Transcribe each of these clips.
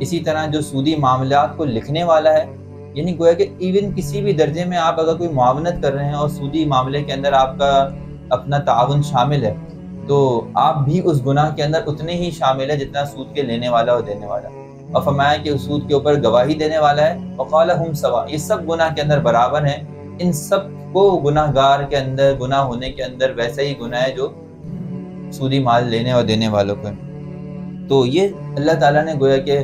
اسی طرح جو سودی معاملات کو لکھنے والا ہے، یعنی گویا کہ ایون کسی بھی درجے میں آپ اگر کوئی معاونت کر رہے ہیں اور سودی معاملے کے اندر آپ کا اپنا تعاون شامل ہے، تو آپ بھی اس گناہ کے اندر اتنے ہی شامل ہے جتنا سود کے لینے والا اور دینے والا. اور فرمایا کہ اس سود کے اوپر گواہی دینے والا ہے، وقال ہم سوا، یہ سب گناہ کے اندر برابر ہیں. ان سب کو گناہ گار کے اندر گناہ ہونے کے اندر ویسا ہی گناہ ہے جو سودی مال لینے اور دینے والوں کو. تو یہ اللہ تعالیٰ نے گویا کہ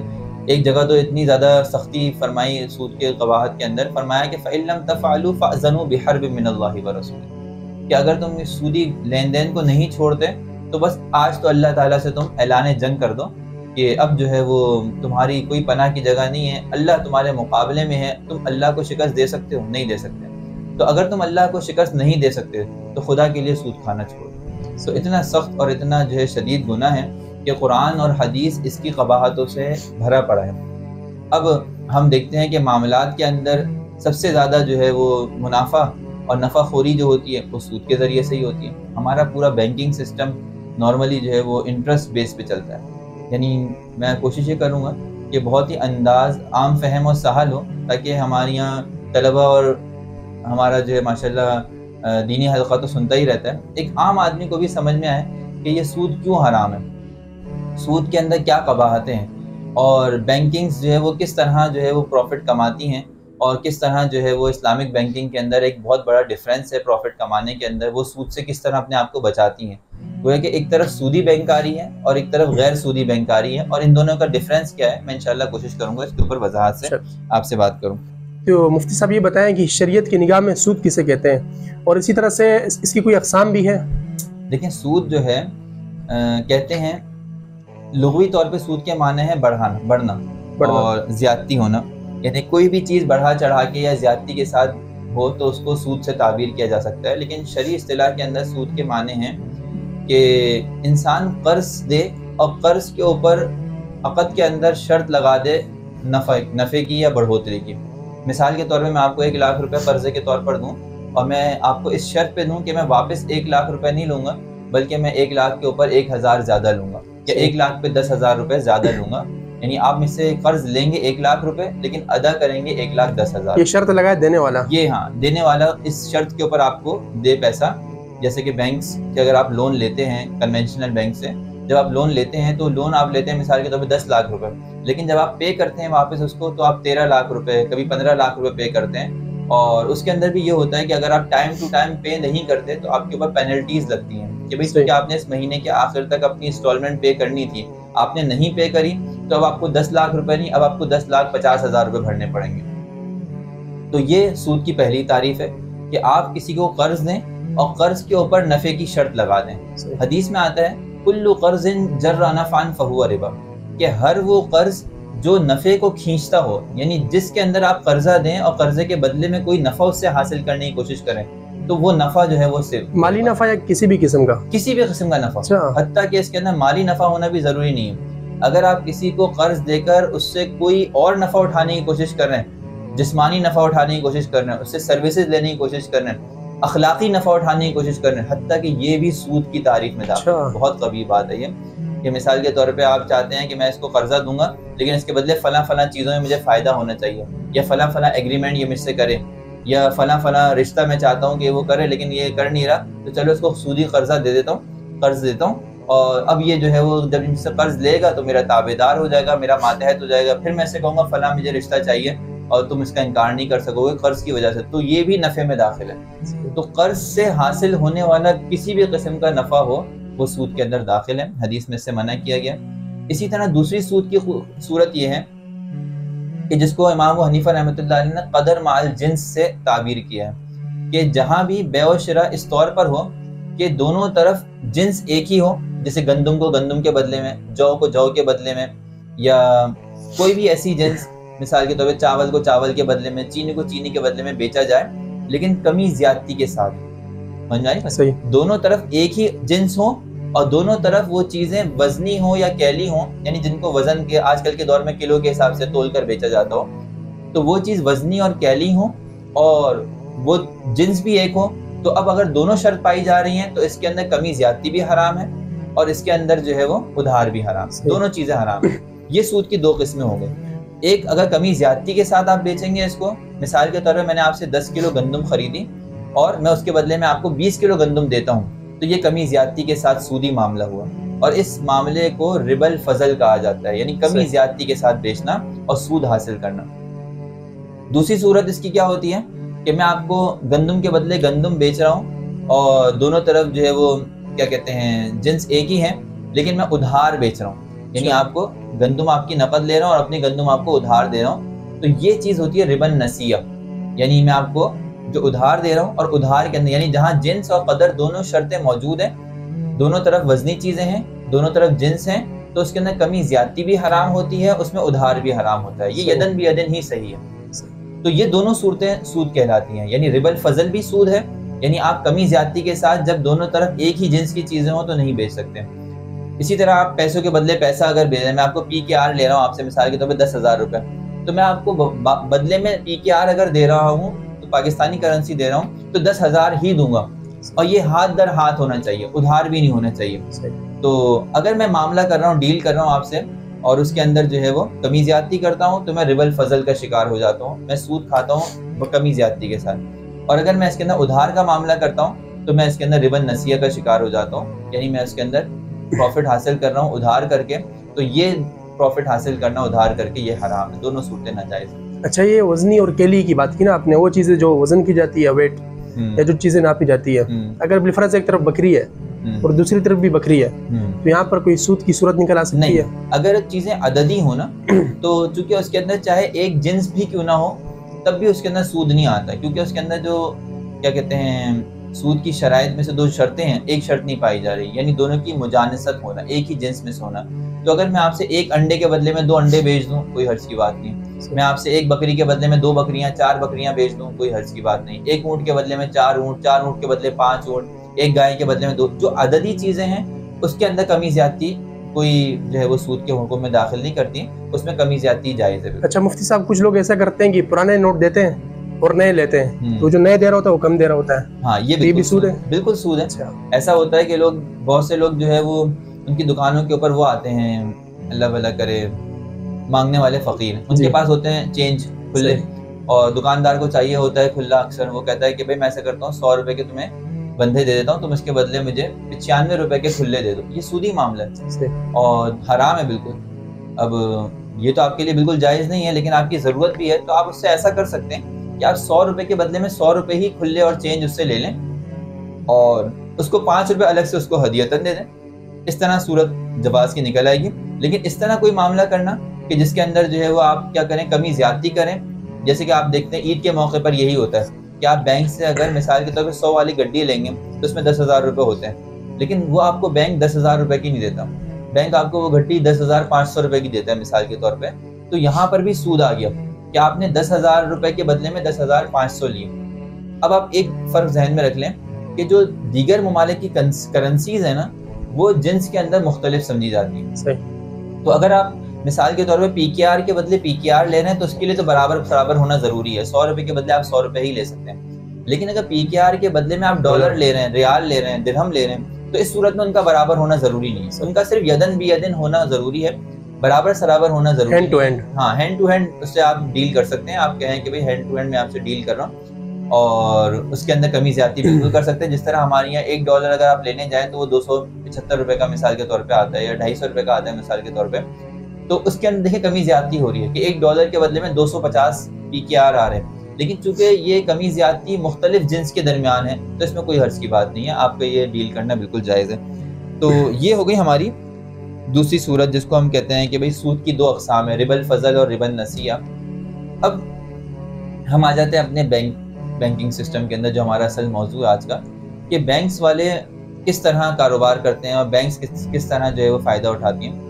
ایک جگہ تو اتنی زیادہ سختی فرمائی سود کے قباحت کے اندر، فرمایا کہ فَإِن لَمْ تَفْعَلُوا فَأْذَنُوا بِحَرْبٍ مِّنَ اللَّهِ وَرَسُولِهِ، کہ اگر تم اس سودی لین دین کو نہیں چھوڑتے تو بس آج تو اللہ تعالیٰ سے تم اعلان جنگ کر دو کہ اب جو ہے وہ تمہاری کوئی پناہ کی جگہ نہیں ہے، اللہ تمہارے مقابلے میں ہے، تم اللہ کو شکست دے سکتے ہو؟ نہیں دے سکتے. تو اگر تم اللہ کو شکست نہیں دے سکتے تو خدا کے لیے سود کھانا چھوڑو. تو اتنا سخت اور اتنا جو ہے شدید گناہ ہے کہ قرآن اور حدیث اس کی قباحتوں سے بھرا پڑا ہے. اب ہم دیکھتے ہیں کہ معاملات کے اندر سب سے زیادہ جو ہے وہ منافع اور نفع خوری جو ہوتی ہے وہ سود کے ذریعے سے ہی ہوتی ہے. ہمارا پورا بینکنگ سسٹم نارملی جو ہے وہ انٹرسٹ بیس پہ چلتا ہے. یعنی میں کوشش یہ کروں گا کہ بہت ہی انداز عام فہم اور سہل ہو تاکہ ہمارے یہاں طلبہ اور ہمارا جو ہے ماشاءاللہ دینی حلقہ تو سنتا ہی رہتا ہے، ایک عام آدمی کو بھی سمجھ میں آئے کہ یہ سود کیوں حرام ہے، سود کے اندر کیا قباحتیں ہیں، اور بینکنگز جو ہے وہ کس طرح جو ہے وہ پروفٹ کماتی ہیں، اور کس طرح جو ہے وہ اسلامک بینکنگ کے اندر ایک بہت بڑا ڈیفرنس ہے پروفٹ کمانے کے اندر، وہ سود سے کس طرح اپنے آپ کو بچاتی ہیں. وہ ہے کہ ایک طرف سودی بینکاری ہے اور ایک طرف غیر سودی بینکاری ہے، اور ان دونوں کا ڈیفرنس کیا ہے میں انشاءاللہ کوشش کروں گا اس کے اوپر وضاحت سے آپ سے بات کروں. تو مفتی صاحب یہ بتائیں کہ شریعت کی نگاہ میں سود کسے کہتے ہیں، اور اسی طرح سے اس کی کوئی اقسام بھی ہے؟ دیکھیں سود جو ہے کہتے ہیں لغوی طور پہ سود کے معنی ہے بڑھنا اور زیادتی ہونا. یعنی کوئی بھی چیز بڑھا چڑھا کے یا زیادتی کے ساتھ ہو تو اس کو سود سے تعبیر کیا جا سکتا ہے. لیکن شرعی اصطلاح کے اندر سود کے معنی ہیں کہ انسان قرض دے اور قرض کے اوپر عقد کے اندر شرط لگا دے نفع کی یا بڑھوتری کی. مثال کے طور پہ میں آپ کو 1 لاکھ روپے قرضے کے طور پر دوں اور میں آپ کو اس شرط پہ دوں کہ میں واپس 1 لاکھ روپے نہیں لوں گا، بلکہ میں 1 لاکھ کے اوپر 1000 زیادہ لوں گا، یا 1 لاکھ پہ 10,000 روپے زیادہ لوں گا. یعنی آپ مجھ سے قرض لیں گے 1 لاکھ روپے لیکن ادا کریں گے 1,10,000. یہ شرط لگائے دینے والا، یہ ہاں دینے والا اس شرط کے اوپر آپ کو دے پیسہ. جیسے کہ بینکس کہ اگر آپ لون لیتے ہیں کنونشنل بینک سے، جب آپ لون لیتے ہیں تو لون آپ لیتے ہیں مثال کے طور پہ 10 لاکھ روپے، لیکن جب آپ پے کرتے ہیں واپس اس کو تو آپ 13 لاکھ روپے کبھی 15 لاکھ روپے پے کرتے ہیں. اور اس کے اندر بھی یہ ہوتا ہے کہ اگر آپ ٹائم ٹو ٹائم پے نہیں کرتے تو آپ کے اوپر پینلٹیز لگتی ہیں کہ بھائی کیونکہ آپ نے اس مہینے کے آخر تک اپنی انسٹالمنٹ پے کرنی تھی، آپ نے نہیں پے کری تو اب آپ کو 10 لاکھ روپے نہیں، اب آپ کو 10,50,000 روپے بھرنے پڑیں گے. تو یہ سود کی پہلی تعریف ہے کہ آپ کسی کو قرض دیں اور قرض کے اوپر نفع کی شرط لگا دیں. حدیث میں آتا ہے کل قرض جر نفعا فہو ربا، کہ ہر وہ قرض جو نفع کو کھینچتا ہو، یعنی جس کے اندر آپ قرضہ دیں اور قرضے کے بدلے میں کوئی نفع اس سے حاصل کرنے کی کوشش کریں تو وہ نفع جو ہے وہ صرف مالی نفع یا کسی بھی قسم کا نفع، حتیٰ کہ اس کے اندر مالی نفع ہونا بھی ضروری نہیں ہے. اگر آپ کسی کو قرض دے کر اس سے کوئی اور نفع اٹھانے کی کوشش کر رہے ہیں، جسمانی نفع اٹھانے کی کوشش کر رہے ہیں، اس سے سروسز لینے کی کوشش کر رہے ہیں، اخلاقی نفع اٹھانے کی کوشش کر رہے ہیں، حتیٰ کہ یہ بھی سود کی تعریف میں داخل ہے. بہت قوی بات ہے یہ کہ مثال کے طور پہ آپ چاہتے ہیں کہ میں اس کو قرضہ دوں گا لیکن اس کے بدلے فلاں فلاں چیزوں میں مجھے فائدہ ہونا چاہیے، یا فلاں فلاں ایگریمنٹ یہ مجھ سے کرے، یا فلاں فلاں رشتہ میں چاہتا ہوں کہ وہ کرے لیکن یہ کر نہیں رہا، تو چلو اس کو سودی قرضہ دے دیتا ہوں، قرض دیتا ہوں، اور اب یہ جو ہے وہ جب ان سے قرض لے گا تو میرا تابع دار ہو جائے گا، میرا ماتحت ہو جائے گا، پھر میں اسے کہوں گا فلاں مجھے رشتہ چاہیے اور تم اس کا انکار نہیں کر سکو گے قرض کی وجہ سے. تو یہ بھی نفع میں داخل ہے. تو قرض سے حاصل ہونے والا کسی بھی قسم کا نفع ہو وہ سود کے اندر داخل ہے، حدیث میں اس سے منع کیا گیا. اسی طرح دوسری سود کی صورت یہ ہے کہ جس کو امام ابو حنیفہ رحمۃ اللہ علیہ نے قدر مع الجنس سے تعبیر کیا ہے کہ جہاں بھی بیع و شراء اس طور پر ہو کہ دونوں طرف جنس ایک ہی ہو، جیسے گندم کو گندم کے بدلے میں، جو کو جو کے بدلے میں، یا کوئی بھی ایسی جنس مثال کے طور پہ چاول کو چاول کے بدلے میں، چینی کو چینی کے بدلے میں بیچا جائے لیکن کمی زیادتی کے ساتھ. سمجھ آئی؟ دونوں طرف ایک ہی جنس ہو اور دونوں طرف وہ چیزیں وزنی ہوں یا کیلی ہوں، یعنی جن کو وزن کے آج کل کے دور میں کلو کے حساب سے تول کر بیچا جاتا ہو، تو وہ چیز وزنی اور کیلی ہوں اور وہ جنس بھی ایک ہو. تو اب اگر دونوں شرط پائی جا رہی ہیں تو اس کے اندر کمی زیادتی بھی حرام ہے اور اس کے اندر جو ہے وہ ادھار بھی حرام ہے، دونوں چیزیں حرام ہیں. یہ سود کی دو قسمیں ہو گئی. ایک اگر کمی زیادتی کے ساتھ آپ بیچیں گے اس کو, مثال کے طور پہ میں نے آپ سے 10 کلو گندم خریدی اور میں اس کے بدلے میں آپ کو 20 کلو گندم دیتا ہوں, تو یہ کمی زیادتی کے ساتھ سودی معاملہ ہوا, اور اس معاملے کو ربا الفضل کہا جاتا ہے, یعنی کمی زیادتی کے ساتھ بیچنا اور سود حاصل کرنا. دوسری صورت اس کی کیا ہوتی ہے کہ میں آپ کو گندم کے بدلے گندم بیچ رہا ہوں اور دونوں طرف جو ہے وہ کیا کہتے ہیں جنس ایک ہی ہے, لیکن میں ادھار بیچ رہا ہوں, یعنی آپ کو گندم آپ کی نقد لے رہا ہوں اور اپنی گندم آپ کو ادھار دے رہا ہوں. تو یہ چیز ہوتی ہے ربا النسیہ, یعنی میں آپ کو جو ادھار دے رہا ہوں اور ادھار کے اندر یعنی جہاں جنس اور قدر دونوں شرطیں موجود ہیں, دونوں طرف وزنی چیزیں ہیں, دونوں طرف جنس ہیں, تو اس کے اندر کمی زیادتی بھی حرام ہوتی ہے, اس میں ادھار بھی حرام ہوتا ہے. یہ یدن بھی یدن ہی صحیح ہے. تو یہ دونوں صورتیں سود کہلاتی ہیں, یعنی ربا الفضل بھی سود ہے, یعنی آپ کمی زیادتی کے ساتھ جب دونوں طرف ایک ہی جنس کی چیزیں ہوں تو نہیں بیچ سکتے. اسی طرح آپ پیسوں کے بدلے پیسہ اگر بھیج رہے ہیں, میں آپ کو پی کے آر لے رہا ہوں آپ سے مثال کے طور پہ 10,000 روپے, تو میں آپ کو بدلے میں پی کے آر اگر دے رہا ہوں تو پاکستانی کرنسی دے رہا ہوں تو 10,000 ہی دوں گا, اور یہ ہاتھ در ہاتھ ہونا چاہیے, ادھار بھی نہیں ہونا چاہیے. تو اگر میں معاملہ کر رہا ہوں, ڈیل کر رہا ہوں آپ سے, اور اس کے اندر جو ہے وہ کمی زیادتی کرتا ہوں, تو میں ربا الفضل کا شکار ہو جاتا ہوں, میں سود کھاتا ہوں وہ کمی زیادتی کے ساتھ. اور اگر میں اس کے اندر ادھار کا معاملہ کرتا ہوں تو میں اس کے اندر ربا النسیہ کا شکار ہو جاتا ہوں, یعنی میں اس کے اندر پروفٹ حاصل کر رہا ہوں ادھار کر کے, تو یہ پروفٹ حاصل کرنا ادھار کر کے یہ حرام ہے, دونوں صورتیں ناجائز ہیں. اچھا, یہ وزنی اور کیلی کی بات کی نا آپ نے, وہ چیزیں جو وزن کی جاتی ہے, ویٹ یا جو چیزیں ناپی جاتی ہے, اگر بالفرض ایک طرف بکری ہے اور دوسری طرف بھی بکری ہے, تو یہاں پر کوئی سود کی صورت نکل آ سکتی ہے؟ اگر چیزیں عددی ہو نا تو چونکہ اس کے اندر چاہے ایک جنس بھی کیوں نہ ہو تب بھی اس کے اندر سود نہیں آتا, کیونکہ اس کے اندر جو کیا کہتے ہیں سود کی شرائط میں سے 2 شرطیں ہیں, ایک شرط نہیں پائی جا رہی, یعنی دونوں کی مجانست ہونا, ایک ہی جنس میں سے ہونا. تو اگر میں آپ سے ایک انڈے کے بدلے میں 2 انڈے بیچ دوں کوئی حرج کی بات نہیں, میں آپ سے ایک بکری کے بدلے میں 2 بکریاں 4 بکریاں بیچ دوں کوئی حرج کی بات نہیں, ایک اونٹ کے بدلے میں 4 اونٹ, 4 اونٹ کے بدلے 5 اونٹ, ایک گائے کے بدلے میں 2, جو عددی چیزیں ہیں اس کے اندر کمی زیادتی کوئی جو ہے وہ سود کے حکم میں داخل نہیں کرتی, اس میں کمی زیادتی جائز ہے. اچھا مفتی صاحب, کچھ لوگ ایسا کرتے ہیں کہ پرانے نوٹ دیتے ہیں اور نئے لیتے ہیں, تو جو نئے دے رہا ہوتا ہے وہ کم دے رہا ہوتا ہے. ہاں, یہ بھی سود ہے, بالکل سود ہے. ایسا ہوتا ہے کہ لوگ, بہت سے لوگ جو ہے وہ ان کی دکانوں کے اوپر وہ آتے ہیں, اللہ بھلا کرے, مانگنے والے فقیر, ان کے پاس ہوتے ہیں چینج کھلے, اور دکاندار کو چاہیے ہوتا ہے کھلا اکثر. وہ کہتا ہے کہ بھائی میں ایسا کرتا ہوں 100 روپے کے تمہیں بندھے دے دیتا ہوں, تم اس کے بدلے مجھے 95 روپے کے کھلے دے دو. یہ سودی معاملہ ہے اور حرام ہے بالکل. اب یہ تو آپ کے لیے بالکل جائز نہیں ہے, لیکن آپ کی ضرورت بھی ہے, تو آپ اس سے ایسا کر سکتے ہیں کہ آپ 100 روپے کے بدلے میں 100 روپے ہی کھلے اور چینج اس سے لے لیں, اور اس کو 5 روپے الگ سے اس کو ہدیتاً دے دیں. اس طرح صورت جواز کی نکل آئے گی. لیکن اس طرح کوئی معاملہ کرنا کہ جس کے اندر جو ہے وہ آپ کیا کریں, کمی زیادتی کریں, جیسے کہ آپ دیکھتے ہیں عید کے موقع پر یہی ہوتا ہے کہ آپ بینک سے اگر مثال کے طور پہ 100 والی گڈی لیں گے تو اس میں 10,000 روپے ہوتے ہیں, لیکن وہ آپ کو بینک 10,000 روپے کی نہیں دیتا, بینک آپ کو وہ گڈی 10,500 روپے کی دیتا ہے مثال کے طور پہ. تو یہاں پر بھی سود آ گیا کہ آپ نے 10,000 روپے کے بدلے میں 10,500 لیے. اب آپ ایک فرق ذہن میں رکھ لیں کہ جو دیگر ممالک کی کرنسیز ہیں نا, وہ جنس کے اندر مختلف سمجھی جاتی ہیں. تو اگر آپ مثال کے طور پہ پی کے آر کے بدلے پی کے آر لے رہے ہیں تو اس کے لیے تو برابر ہونا ضروری ہے, 100 روپے کے بدلے آپ 100 روپے ہی لے سکتے ہیں. لیکن اگر پی کے آر کے بدلے میں آپ ڈالر لے رہے ہیں, ریال لے رہے ہیں, درہم لے رہے ہیں, تو اس صورت میں ان کا برابر ہونا ضروری نہیں ہے. ان کا صرف یدن بھی یدن ہونا ضروری ہے, برابر ہونا ضروری ہے, ہینڈ ٹو ہینڈ. ہاں, ہینڈ ٹو ہینڈ اس سے آپ ڈیل کر سکتے ہیں. آپ کہیں کہ بھائی ہینڈ ٹو ہینڈ میں آپ سے ڈیل کر رہا ہوں, اور اس کے اندر کمی زیادتی بالکل کر سکتے ہیں. جس طرح ہمارے یہاں $1 اگر آپ لینے جائیں تو وہ 275 روپے کا مثال کے طور پہ آتا ہے, یا 250 روپے کا آتا ہے مثال کے طور پہ. تو اس کے اندر دیکھیں کمی زیادتی ہو رہی ہے کہ $1 کے بدلے میں 250 پی کے آر آ رہے ہیں, لیکن چونکہ یہ کمی زیادتی مختلف جنس کے درمیان ہے تو اس میں کوئی حرج کی بات نہیں ہے, آپ کا یہ ڈیل کرنا بالکل جائز ہے. تو یہ ہو گئی ہماری دوسری صورت جس کو ہم کہتے ہیں کہ بھئی سود کی 2 اقسام ہیں, ربا الفضل اور ربا النسیہ. اب ہم آ جاتے ہیں اپنے بینکنگ سسٹم کے اندر, جو ہمارا اصل موضوع ہے آج کا, کہ بینکس والے کس طرح کاروبار کرتے ہیں اور بینکس کس طرح جو ہے وہ فائدہ اٹھاتی ہیں.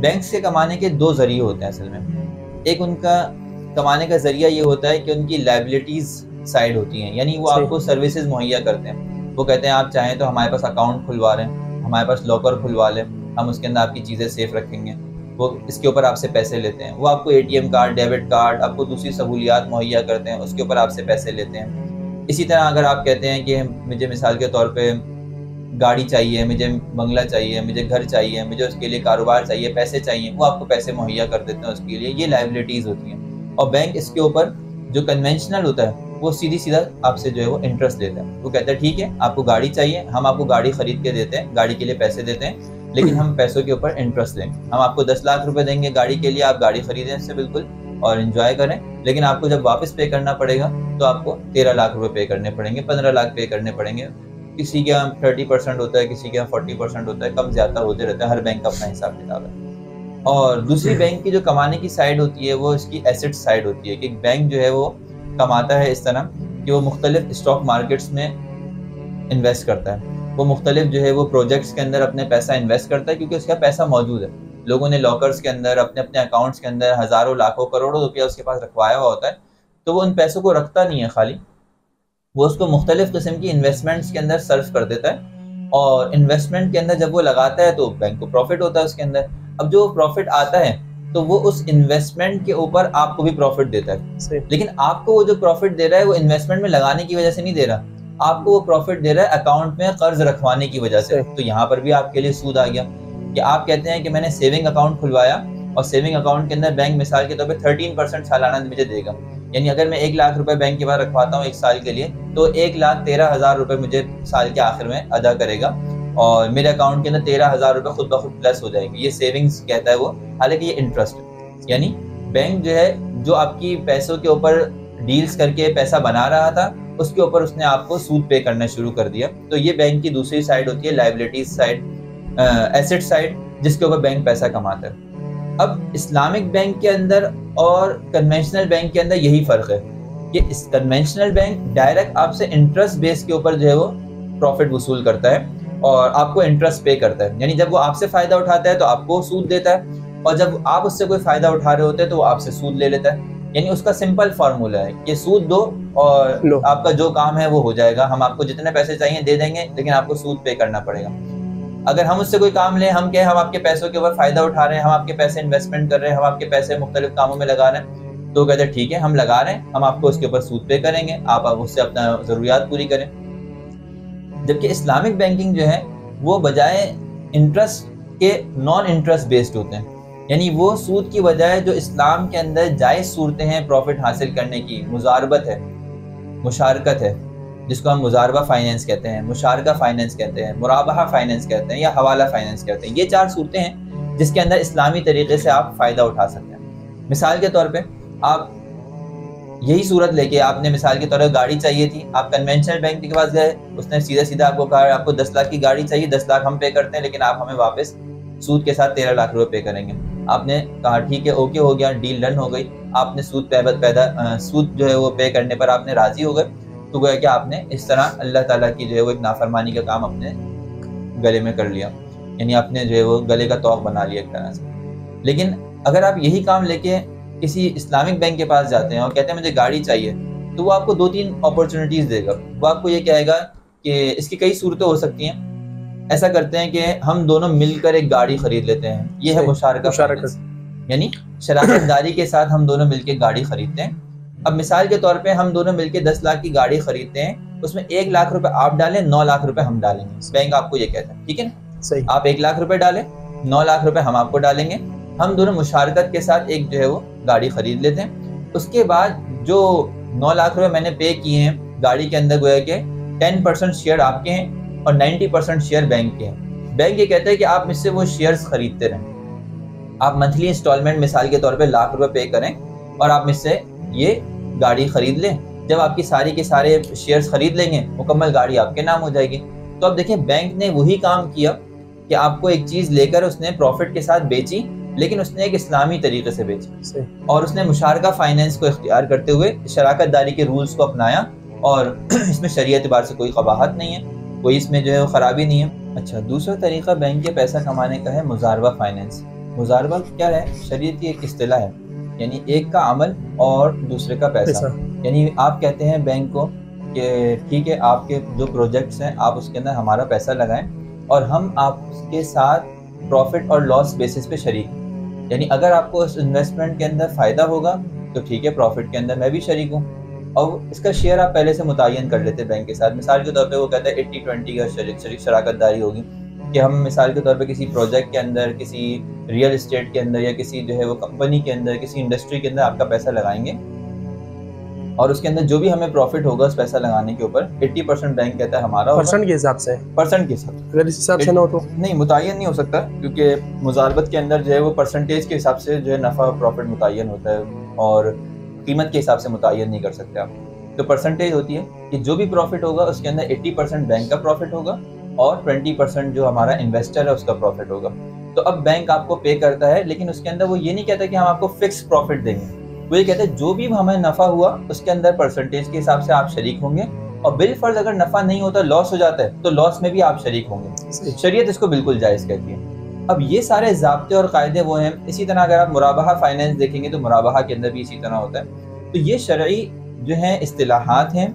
بینکس کے کمانے کے 2 ذریعے ہوتے ہیں اصل میں. ایک ان کا کمانے کا ذریعہ یہ ہوتا ہے کہ ان کی لائبلٹیز سائڈ ہوتی ہیں, یعنی وہ آپ کو سروسز مہیا کرتے ہیں. وہ کہتے ہیں آپ چاہیں تو ہمارے پاس اکاؤنٹ کھلوا رہے ہیں, ہمارے پاس لاکر کھلوا لیں, ہم اس کے اندر آپ کی چیزیں سیف رکھیں گے. وہ اس کے اوپر آپ سے پیسے لیتے ہیں. وہ آپ کو ATM کارڈ, ڈیبٹ کارڈ, آپ کو دوسری سہولیات مہیا کرتے ہیں, اس کے اوپر آپ سے پیسے لیتے ہیں. اسی طرح اگر آپ کہتے ہیں کہ مجھے مثال کے طور پہ گاڑی چاہیے، مجھے بنگلہ چاہیے، مجھے گھر چاہیے، مجھے اس کے لیے کاروبار چاہیے، پیسے چاہیے، وہ آپ کو پیسے مہیا کر دیتے ہیں اس کے لیے. یہ لائبلٹیز ہوتی ہیں. اور بینک اس کے اوپر جو کنونشنل ہوتا ہے وہ سیدھی سیدھا آپ سے جو ہے وہ انٹرسٹ دیتا ہے. وہ کہتا ہے ٹھیک ہے آپ کو گاڑی چاہیے، ہم آپ کو گاڑی خرید کے دیتے ہیں، گاڑی کے لیے پیسے دیتے ہیں، لیکن ہم پیسوں کے اوپر انٹرسٹ دیں گے. ہم آپ کو 10 لاکھ روپے دیں گے گاڑی کے لیے، آپ گاڑی خریدیں اس سے بالکل اور انجوائے کریں، لیکن آپ کو جب واپس پے کرنا پڑے گا تو آپ کو 13 لاکھ روپے پے کرنے پڑیں گے، 15 لاکھ پے کرنے پڑیں گے. کسی کے یہاں 30% ہوتا ہے، کسی کے یہاں 40% ہوتا ہے، کم زیادہ ہوتے رہتا ہے، ہر بینک کا اپنا حساب کتاب ہے. اور دوسری بینک کی جو کمانے کی سائڈ ہوتی ہے وہ اس کی ایسٹ سائڈ ہوتی ہے، کہ ایک بینک جو ہے وہ کماتا ہے اس طرح کہ وہ مختلف اسٹاک مارکیٹس میں انویسٹ کرتا ہے. وہ مختلف جو ہے وہ پروجیکٹس کے اندر اپنے پیسہ انویسٹ کرتا ہے، کیونکہ اس کا پیسہ موجود ہے. لوگوں نے لاکرز کے اندر اپنے اپنے اکاؤنٹس کے اندر ہزاروں لاکھوں کروڑوں روپیہ اس کے پاس رکھوایا ہوا ہوتا ہے. تو وہ ان پیسوں کو رکھتا نہیں ہے خالی، وہ اس کو مختلف قسم کی انویسٹمنٹس کے اندر صرف کر دیتا ہے. اور انویسٹمنٹ کے اندر جب وہ لگاتا ہے تو بینک کو پروفٹ ہوتا ہے اس کے اندر. اب جو پروفٹ آتا ہے تو وہ اس انویسٹمنٹ کے اوپر آپ کو بھی پروفٹ دیتا ہے، لیکن آپ کو وہ جو پروفٹ دے رہا ہے وہ انویسٹمنٹ میں لگانے کی وجہ سے نہیں دے رہا، آپ کو وہ پروفٹ دے رہا ہے اکاؤنٹ میں قرض رکھوانے کی وجہ سے. تو یہاں پر بھی آپ کے لیے سود آ گیا کہ آپ کہتے ہیں کہ میں نے سیونگ اکاؤنٹ کھلوایا اور سیونگ اکاؤنٹ کے اندر بینک مثال کے طور پہ 13% سالانہ مجھے دے گا. یعنی اگر میں 1 لاکھ روپے بینک کے پاس رکھواتا ہوں 1 سال کے لیے تو 1,13,000 روپے مجھے سال کے آخر میں ادا کرے گا، اور میرے اکاؤنٹ کے اندر 13,000 روپے خود بخود پلس ہو جائیں گے. یہ سیونگز کہتا ہے وہ، حالانکہ یہ انٹرسٹ ہے. یعنی بینک جو ہے جو آپ کی پیسوں کے اوپر ڈیلز کر کے پیسہ بنا رہا تھا اس کے اوپر اس نے آپ کو سود پے کرنا شروع کر دیا. تو یہ بینک کی دوسری سائڈ ہوتی ہے، لائبلٹیز سائڈ، ایسٹ سائڈ، جس کے اوپر بینک پیسہ کماتا ہے. اب اسلامک بینک کے اندر اور کنونشنل بینک کے اندر یہی فرق ہے کہ اس کنونشنل بینک ڈائریکٹ آپ سے انٹرسٹ بیس کے اوپر جو ہے وہ پروفٹ وصول کرتا ہے اور آپ کو انٹرسٹ پے کرتا ہے. یعنی جب وہ آپ سے فائدہ اٹھاتا ہے تو آپ کو سود دیتا ہے، اور جب آپ اس سے کوئی فائدہ اٹھا رہے ہوتے ہیں تو وہ آپ سے سود لے لیتا ہے. یعنی اس کا سمپل فارمولا ہے کہ سود دو اور آپ کا جو کام ہے وہ ہو جائے گا، ہم آپ کو جتنے پیسے چاہیے دے دیں گے، لیکن آپ کو سود پے کرنا پڑے گا. اگر ہم اس سے کوئی کام لیں، ہم کہیں ہم آپ کے پیسوں کے اوپر فائدہ اٹھا رہے ہیں، ہم آپ کے پیسے انویسٹمنٹ کر رہے ہیں، ہم آپ کے پیسے مختلف کاموں میں لگا رہے ہیں، تو کہتے ہیں ٹھیک ہے ہم لگا رہے ہیں، ہم آپ کو اس کے اوپر سود پے کریں گے، آپ اس سے اپنا ضروریات پوری کریں. جبکہ اسلامک بینکنگ جو ہے وہ بجائے انٹرسٹ کے نان انٹرسٹ بیسڈ ہوتے ہیں. یعنی وہ سود کی بجائے جو اسلام کے اندر جائز صورتیں ہیں پروفٹ حاصل کرنے کی، مضاربت ہے، مشارکت ہے جس کو ہم مضاربہ فائنینس کہتے ہیں، مشارکہ فائنینس کہتے ہیں، مرابحہ فائنینس کہتے ہیں، یا حوالہ فائنینس کہتے ہیں. یہ 4 صورتیں ہیں جس کے اندر اسلامی طریقے سے آپ فائدہ اٹھا سکتے ہیں. مثال کے طور پہ آپ یہی صورت لے کے، آپ نے مثال کے طور پر گاڑی چاہیے تھی، آپ کنونشنل بینک کے پاس گئے، اس نے سیدھا سیدھا آپ کو کہا آپ کو 10 لاکھ کی گاڑی چاہیے، 10 لاکھ ہم پے کرتے ہیں، لیکن آپ ہمیں واپس سود کے ساتھ 13 لاکھ روپے پے کریں گے. آپ نے کہا ٹھیک ہے اوکے ہو گیا، ڈیل ڈن ہو گئی، آپ نے سود جو ہے وہ پے کرنے پر آپ نے راضی ہو گئے. تو گویا کہ آپ نے اس طرح اللہ تعالیٰ کی جو ہے وہ ایک نافرمانی کا کام اپنے گلے میں کر لیا، یعنی اپنے جو ہے وہ گلے کا طوق بنا لیا ایک طرح سے. لیکن اگر آپ یہی کام لے کے کسی اسلامک بینک کے پاس جاتے ہیں اور کہتے ہیں مجھے گاڑی چاہیے، تو وہ آپ کو 2-3 اپرچونیٹیز دے گا. وہ آپ کو یہ کہے گا کہ اس کی کئی صورتیں ہو سکتی ہیں. ایسا کرتے ہیں کہ ہم دونوں مل کر ایک گاڑی خرید لیتے ہیں، یہ ہے مشارکہ فائنینس، یعنی شراکت داری کے ساتھ ہم دونوں مل کے گاڑی خریدتے ہیں. اب مثال کے طور پہ ہم دونوں مل کے 10 لاکھ کی گاڑی خریدتے ہیں، اس میں 1 لاکھ روپے آپ ڈالیں، 9 لاکھ روپے ہم ڈالیں گے. بینک آپ کو یہ کہتا ہے ٹھیک ہے نا، آپ 1 لاکھ روپے ڈالیں، 9 لاکھ روپے ہم آپ کو ڈالیں گے، ہم دونوں مشارکت کے ساتھ ایک جو ہے وہ گاڑی خرید لیتے ہیں. اس کے بعد جو 9 لاکھ روپے میں نے پے کیے ہیں گاڑی کے اندر، گویا کہ 10% شیئر آپ کے ہیں اور 90% شیئر بینک کے ہیں. بینک یہ کہتا ہے کہ آپ مجھ سے وہ شیئرز خریدتے رہیں، آپ منتھلی انسٹالمنٹ مثال کے طور پہ 1 لاکھ روپے پے کریں اور آپ مجھ سے یہ گاڑی خرید لیں. جب آپ کی ساری کے سارے شیئرز خرید لیں گے، مکمل گاڑی آپ کے نام ہو جائے گی. تو اب دیکھیں بینک نے وہی کام کیا کہ آپ کو ایک چیز لے کر اس نے پروفٹ کے ساتھ بیچی، لیکن اس نے ایک اسلامی طریقے سے بیچی، اور اس نے مشارکہ فائنینس کو اختیار کرتے ہوئے شراکت داری کے رولز کو اپنایا، اور اس میں شرعی اعتبار سے کوئی قباحت نہیں ہے، کوئی اس میں جو ہے وہ خرابی نہیں ہے. اچھا، دوسرا طریقہ بینک کے پیسہ کمانے کا ہے مضاربہ فائنینس. مضاربہ کیا ہے؟ شریعت کی ایک اصطلاح ہے، یعنی ایک کا عمل اور دوسرے کا پیسہ. یعنی آپ کہتے ہیں بینک کو کہ ٹھیک ہے آپ کے جو پروجیکٹس ہیں آپ اس کے اندر ہمارا پیسہ لگائیں اور ہم آپ کے ساتھ پروفٹ اور لاس بیسس پہ شریک ہیں. یعنی اگر آپ کو اس انویسٹمنٹ کے اندر فائدہ ہوگا تو ٹھیک ہے، پروفٹ کے اندر میں بھی شریک ہوں، اور اس کا شیئر آپ پہلے سے متعین کر لیتے بینک کے ساتھ. مثال کے طور پہ وہ کہتا ہے 80-20 کا شریک شراکت داری ہوگی کہ ہم مثال کے طور پہ کسی پروجیکٹ کے اندر, کسی ریئل اسٹیٹ کے اندر, یا کسی جو ہے وہ کمپنی کے اندر, کسی انڈسٹری کے اندر آپ کا پیسہ لگائیں گے, اور اس کے اندر جو بھی ہمیں پروفٹ ہوگا اس پیسہ لگانے کے اوپر 80% بینک کہتا ہے ہمارا ہوگا. پرسنٹ کے حساب سے, پرسنٹ کے حساب سے. اگر اس حساب سے نہ ہو تو نہیں, متعین نہیں ہو سکتا, کیونکہ مضاربت کے اندر جو ہے وہ پرسنٹیج کے حساب سے جو ہے نفع پروفٹ متعین ہوتا ہے, اور قیمت کے حساب سے متعین نہیں کر سکتے آپ. تو پرسنٹیج ہوتی ہے کہ جو بھی پروفٹ ہوگا اس کے اندر 80% بینک کا پروفٹ ہوگا اور 20% جو ہمارا انویسٹر ہے اس کا پروفٹ ہوگا. تو اب بینک آپ کو پے کرتا ہے, لیکن اس کے اندر وہ یہ نہیں کہتا کہ ہم آپ کو فکس پروفٹ دیں گے. وہ یہ کہتے ہیں جو بھی ہمیں نفع ہوا اس کے اندر پرسنٹیج کے حساب سے آپ شریک ہوں گے, اور بالفرض اگر نفع نہیں ہوتا, لاس ہو جاتا ہے, تو لاس میں بھی آپ شریک ہوں گے. شریعت اس کو بالکل جائز کہتی ہے. اب یہ سارے ضابطے اور قاعدے وہ ہیں. اسی طرح اگر آپ مرابحہ فائنینس دیکھیں گے تو مرابحہ کے اندر بھی اسی طرح ہوتا ہے. تو یہ شرعی جو ہیں اصطلاحات ہیں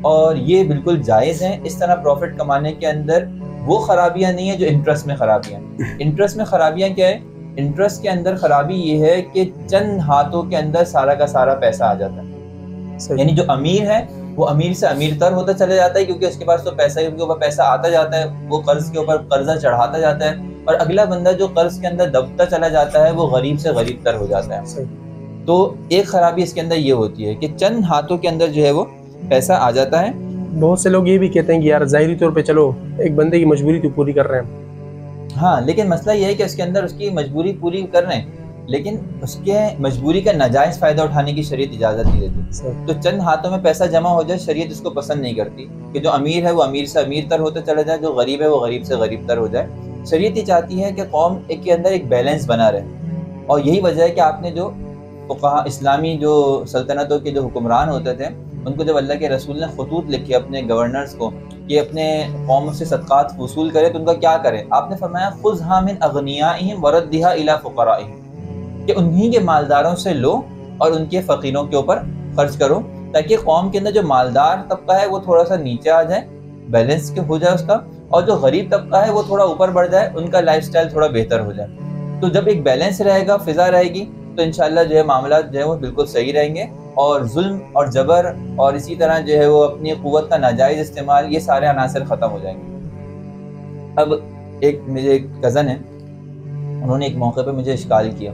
اور یہ بالکل جائز ہیں. اس طرح پروفٹ کمانے کے اندر وہ خرابیاں نہیں ہیں جو انٹرسٹ میں خرابیاں ہیں. انٹرسٹ میں خرابیاں کیا ہے؟ انٹرسٹ کے اندر خرابی یہ ہے کہ چند ہاتھوں کے اندر سارا کا سارا پیسہ آ جاتا ہے. یعنی جو امیر ہے وہ امیر سے امیر تر ہوتا چلا جاتا ہے, کیونکہ اس کے پاس تو پیسہ ہی, ان کے اوپر پیسہ آتا جاتا ہے, وہ قرض کے اوپر قرضہ چڑھاتا جاتا ہے, اور اگلا بندہ جو قرض کے اندر دبتا چلا جاتا ہے وہ غریب سے غریب تر ہو جاتا ہے. تو ایک خرابی اس کے اندر یہ ہوتی ہے کہ چند ہاتھوں کے اندر جو ہے وہ پیسہ آ جاتا ہے. بہت سے لوگ یہ بھی کہتے ہیں کہ یار ظاہری طور پہ چلو ایک بندے کی مجبوری تو پوری کر رہے ہیں. ہاں, لیکن مسئلہ یہ ہے کہ اس کے اندر اس کی مجبوری پوری کر رہے ہیں, لیکن اس کے مجبوری کا ناجائز فائدہ اٹھانے کی شریعت اجازت نہیں دیتی. تو چند ہاتھوں میں پیسہ جمع ہو جائے, شریعت اس کو پسند نہیں کرتی کہ جو امیر ہے وہ امیر سے امیر تر ہوتا چلا جائے, جو غریب ہے وہ غریب سے غریب تر ہو جائے. شریعت یہ چاہتی ہے کہ قوم کے اندر ایک بیلنس بنا رہے, اور یہی وجہ ہے کہ آپ نے جو فقہاء اسلامی جو سلطنتوں کے جو حکمران ہوتے تھے ان کو جب اللہ کے رسول نے خطوط لکھے اپنے گورنرز کو کہ اپنے قوم سے صدقات وصول کرے تو ان کا کیا کریں, آپ نے فرمایا خذھا من اغنیائہم وردھا الی فقرائہم, کہ انہی کے مالداروں سے لو اور ان کے فقیروں کے اوپر خرچ کرو, تاکہ قوم کے اندر جو مالدار طبقہ ہے وہ تھوڑا سا نیچے آ جائے, بیلنس ہو جائے اس کا, اور جو غریب طبقہ ہے وہ تھوڑا اوپر بڑھ جائے, ان کا لائف سٹائل تھوڑا بہتر ہو جائے. تو جب ایک بیلنس رہے گا, فضا رہے گی, تو انشاءاللہ جو ہے معاملات جو ہے وہ بالکل صحیح رہیں گے, اور ظلم اور جبر اور اسی طرح جو ہے وہ اپنی قوت کا ناجائز استعمال, یہ سارے عناصر ختم ہو جائیں گے. اب میرے ایک کزن ہیں, انہوں نے ایک موقع پہ مجھے اشکال کیا,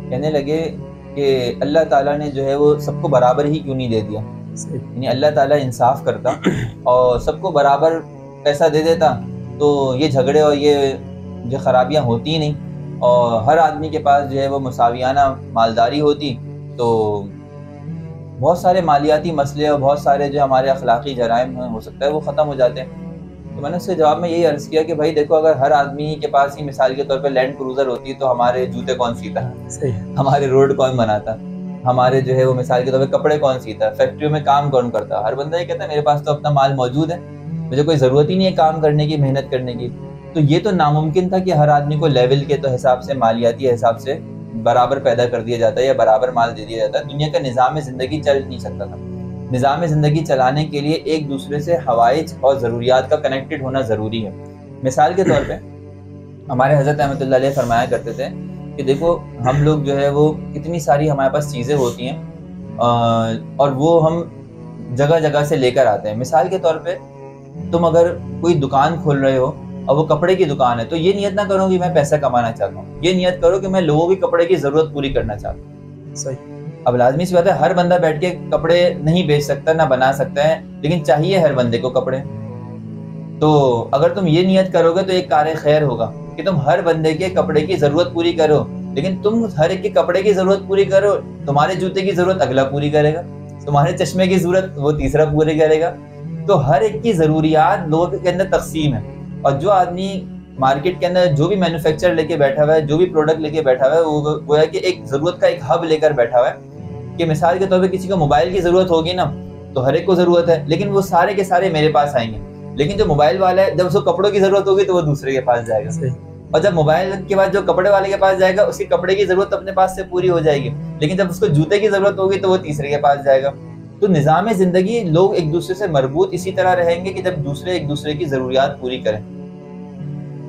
کہنے لگے کہ اللہ تعالیٰ نے جو ہے وہ سب کو برابر ہی کیوں نہیں دے دیا, یعنی اللہ تعالیٰ انصاف کرتا اور سب کو برابر پیسہ دے دیتا تو یہ جھگڑے اور یہ جو خرابیاں ہوتی ہی نہیں, اور ہر آدمی کے پاس جو ہے وہ مساویانہ مالداری ہوتی تو بہت سارے مالیاتی مسئلے اور بہت سارے جو ہمارے اخلاقی جرائم ہیں ہو سکتا ہے وہ ختم ہو جاتے ہیں. تو میں نے اس سے جواب میں یہی عرض کیا کہ بھائی دیکھو, اگر ہر آدمی کے پاس ہی مثال کے طور پہ لینڈ کروزر ہوتی تو ہمارے جوتے کون سیتا, ہمارے روڈ کون بناتا, ہمارے جو ہے وہ مثال کے طور پہ کپڑے کون سیتا, فیکٹریوں میں کام کون کرتا. ہر بندہ یہ کہتا ہے میرے پاس تو اپنا مال موجود ہے, مجھے کوئی ضرورت ہی نہیں ہے کام کرنے کی, محنت کرنے کی. تو یہ تو ناممکن تھا کہ ہر آدمی کو لیول کے تو حساب سے, مالیاتی حساب سے برابر پیدا کر دیا جاتا ہے یا برابر مال دے دیا جاتا ہے. دنیا کا نظام زندگی چل نہیں سکتا تھا. نظام زندگی چلانے کے لیے ایک دوسرے سے حوائج اور ضروریات کا کنیکٹڈ ہونا ضروری ہے. مثال کے طور پہ ہمارے حضرت احمد اللہ علیہ فرمایا کرتے تھے کہ دیکھو ہم لوگ جو ہے وہ کتنی ساری ہمارے پاس چیزیں ہوتی ہیں اور وہ ہم جگہ جگہ سے لے کر آتے ہیں. مثال کے طور پہ تم اگر کوئی دکان کھول رہے ہو اور وہ کپڑے کی دکان ہے, تو یہ نیت نہ کرو کہ میں پیسہ کمانا چاہتا ہوں, یہ نیت کرو کہ میں لوگوں کی کپڑے کی ضرورت پوری کرنا چاہتا ہوں. صحیح. اب لازمی سی بات ہے ہر بندہ بیٹھ کے کپڑے نہیں بیچ سکتا, نہ بنا سکتا ہے, لیکن چاہیے ہر بندے کو کپڑے. تو اگر تم یہ نیت کرو گے تو ایک کار خیر ہوگا کہ تم ہر بندے کے کپڑے کی ضرورت پوری کرو, لیکن تم ہر ایک کے کپڑے کی ضرورت پوری کرو, تمہارے جوتے کی ضرورت اگلا پوری کرے گا, تمہارے چشمے کی ضرورت وہ تیسرا پوری کرے گا. تو ہر ایک کی ضروریات لوگوں کے اندر تقسیم ہے, اور جو آدمی مارکیٹ کے اندر جو بھی مینوفیکچر لے کے بیٹھا ہوا ہے, جو بھی پروڈکٹ لے کے بیٹھا ہوا ہے, وہ ہے کہ ایک ضرورت کا ایک ہب لے کر بیٹھا ہوا ہے. کہ مثال کے طور پہ کسی کو موبائل کی ضرورت ہوگی نا, تو ہر ایک کو ضرورت ہے, لیکن وہ سارے کے سارے میرے پاس آئیں گے. لیکن جو موبائل والا ہے, جب اس کو کپڑوں کی ضرورت ہوگی تو وہ دوسرے کے پاس جائے گا, اور جب موبائل کے بعد جو کپڑے والے کے پاس جائے گا اس کی کپڑے کی ضرورت اپنے پاس سے پوری ہو جائے گی, لیکن جب اس کو جوتے کی ضرورت ہوگی تو وہ تیسرے کے پاس جائے گا. تو نظام زندگی لوگ ایک دوسرے سے مربوط اسی طرح رہیں گے کہ جب دوسرے ایک دوسرے کی ضروریات پوری کریں.